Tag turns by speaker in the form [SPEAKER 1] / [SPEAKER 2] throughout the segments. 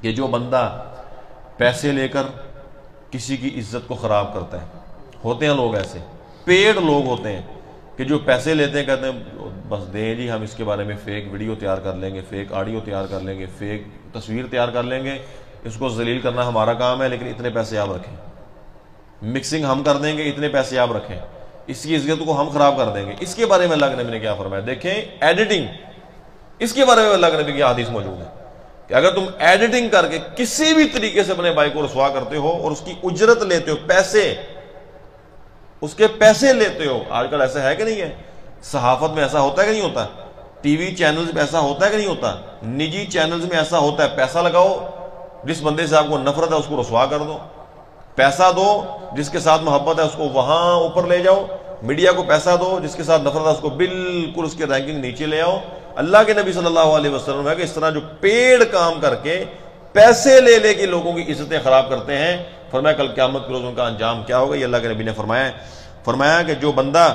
[SPEAKER 1] کہ جو بندہ پیسے لے کر کسی کی عزت کو خراب کرتا ہے، ہوتے ہیں لوگ ایسے، پیڈ لوگ ہوتے ہیں کہ جو پیسے لیتے ہیں، کہتے ہیں بس دیں جی، ہم اس کے بارے میں فیک ویڈیو تیار کر لیں گے، فیک آڈیو تیار کر لیں گے، فیک تصویر تیار کر لیں گے، اس کو ذلیل کرنا ہمارا کام ہے، لیکن اتنے پیسے آپ رکھیں، مکسنگ ہم کر دیں گے، اتنے پیسے آپ رکھیں، اس کی عزت کو ہم خراب کر دیں گے۔ اس کے بارے میں اللہ کے نبی نے کیا فرمایا؟ دیکھیں ایڈیٹنگ، اس کے بارے میں اللہ کے نبی کی حدیث موجود ہے کہ اگر تم ایڈیٹنگ کر کے کسی بھی طریقے سے اپنے بھائی کو رسوا کرتے ہو اور اس کی اجرت لیتے ہو، پیسے، اس کے پیسے لیتے ہو، آج کل ایسا ہے کہ نہیں ہے؟ صحافت میں ایسا ہوتا ہے کہ نہیں ہوتا؟ ٹی وی چینلز میں ایسا ہوتا ہے کہ نہیں ہوتا؟ نجی چینلز میں ایسا ہوتا ہے، پیسہ لگاؤ، جس بندے سے آپ کو نفرت ہے اس کو رسوا کر دو، پیسہ دو، جس کے ساتھ محبت ہے اس کو وہاں اوپر لے جاؤ، میڈیا کو پیسہ دو، جس کے ساتھ نفرت ہے اس کو بالکل اس کے رینکنگ نیچے لے آؤ۔ اللہ کے نبی صلی اللہ علیہ وسلم ہے کہ اس طرح جو پیڑ کام کر کے پیسے لے لے کے لوگوں کی عزتیں خراب کرتے ہیں، فرمایا کل قیامت کے روز ان کا انجام کیا ہوگا؟ یہ اللہ کے نبی نے فرمایا کہ جو بندہ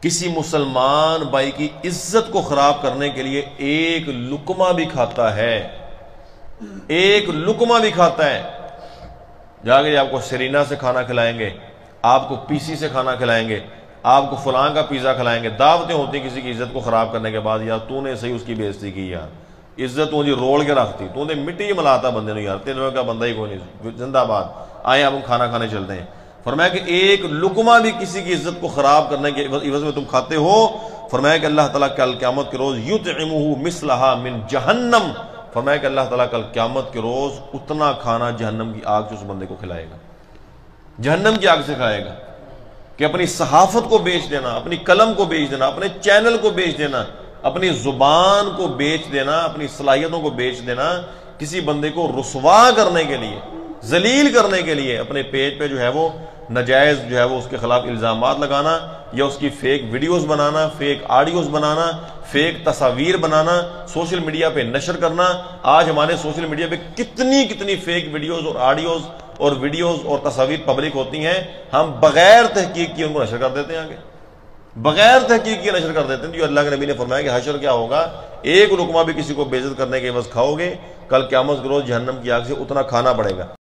[SPEAKER 1] کسی مسلمان بھائی کی عزت کو خراب کرنے کے لیے ایک لقمہ بھی کھاتا ہے، ایک لقمہ بھی کھاتا ہے، جا کے آپ کو سرینا سے کھانا کھلائیں گے، آپ کو پی سی سے کھانا کھلائیں گے، آپ کو فلاں کا پیزا کھلائیں گے، دعوتیں ہوتی ہیں کسی کی عزت کو خراب کرنے کے بعد، یار تو نے صحیح اس کی بےعزتی کی، یار عزت تو رول کے رکھتی، تو نے مٹی ملاتا بندے نے، یار تیرے کا بندہ ہی کوئی نہیں، زندہ باد، آئے اب ہم کھانا کھانے چلتے ہیں۔ فرمایا کہ ایک لقمہ بھی کسی کی عزت کو خراب کرنے کے عوض میں تم کھاتے ہو، فرمایا کہ اللہ تعالیٰ کل قیامت کے روز یطعمہ مثلہا من جہنم، فرمایا کہ اللہ تعالیٰ کل قیامت کے روز اتنا کھانا جہنم کی آگ سے اس بندے کو کھلائے گا، جہنم کی آگ سے کھائے گا، کہ اپنی صحافت کو بیچ دینا، اپنی قلم کو بیچ دینا، اپنے چینل کو بیچ دینا، اپنی زبان کو بیچ دینا، اپنی صلاحیتوں کو بیچ دینا، کسی بندے کو رسوا کرنے کے لیے، ذلیل کرنے کے لیے، اپنے پیج پہ جو ہے وہ ناجائز جو ہے وہ اس کے خلاف الزامات لگانا، یا اس کی فیک ویڈیوز بنانا، فیک آڈیوز بنانا، فیک تصاویر بنانا، سوشل میڈیا پہ نشر کرنا۔ آج ہمارے سوشل میڈیا پہ کتنی فیک ویڈیوز اور آڈیوز اور ویڈیوز اور تصاویر پبلک ہوتی ہیں، ہم بغیر تحقیق کی ان کو نشر کر دیتے ہیں، آگے بغیر تحقیق کی نشر کر دیتے ہیں۔ جو اللہ کے نبی نے فرمایا کہ حشر کیا ہوگا؟ ایک لقمہ بھی کسی کو بے عزت کرنے کے عوض کھاؤ گے، کل قیامت کے روز جہنم کی آگ سے اتنا کھانا پڑے گا۔